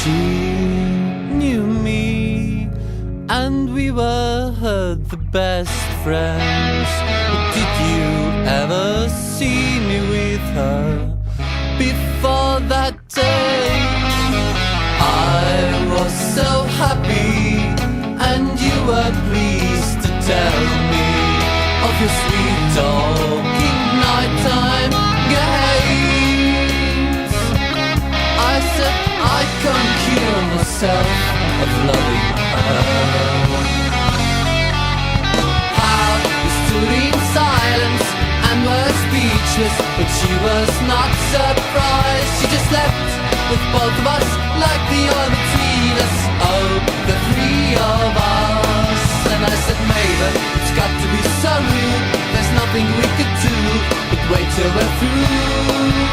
She knew me, and we were the best friends. But did you ever see me with her before that day? I was so happy, and you were pleased to tell me of your sweet talking nighttime games. I said I can't cure myself of loving her. How we stood in silence and were speechless, but she was not surprised. She just left with both of us like the oil between us. Oh, the three of us. And I said, maybe it's got to be so rude. There's nothing we could do but wait till we're through.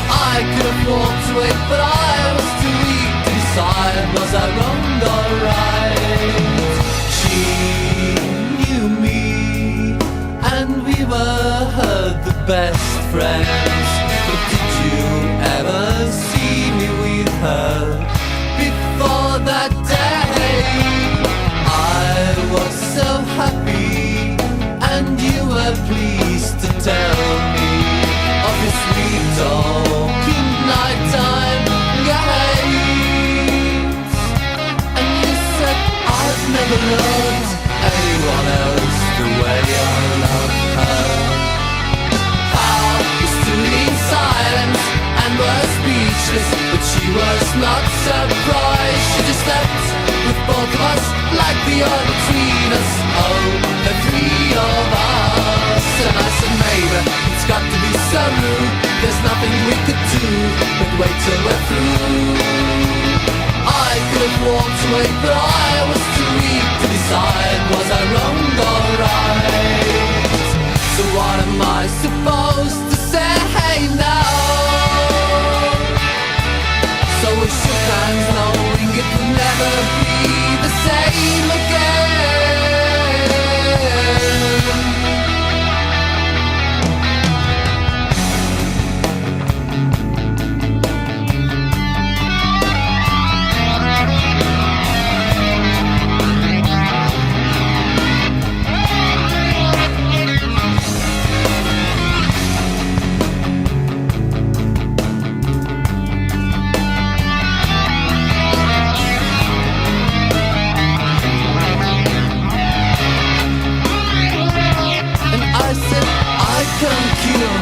I could have walked away, but I was too weak to decide, was I wrong or right? She knew me, and we were the best friends. But did you ever see me with her before that day? I was so happy, and you were pleased to tell me of your sweet talking nighttime games. And you said I've never loved anyone else the way I love her. How we stood in silence and were speechless, but she was not surprised. She just left with both of us like the oil between us. Oh, the three of us. And I said, maybe it's got to be so rude. There's nothing we could do but wait till we're through. I could have walked away, but I was too weak to decide, was I wrong or right? So what am I supposed to say now? So we shook hands knowing it would never be the same again.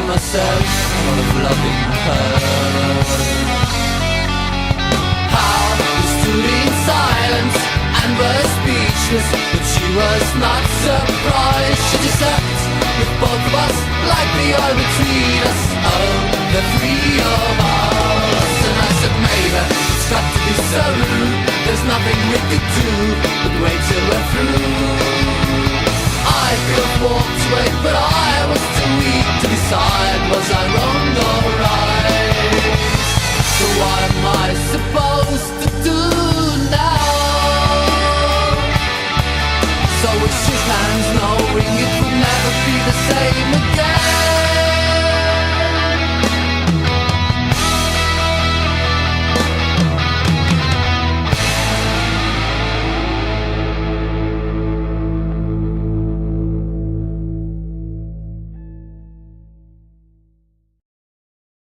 Myself of loving her. How we stood in silence and were speechless, but she was not surprised. She just left with both of us like the oil between us. Oh, the three of us. And I said, maybe it's got to be so rude. There's nothing we could do but wait till we're through. I could have walked away, but I was too weak to decide,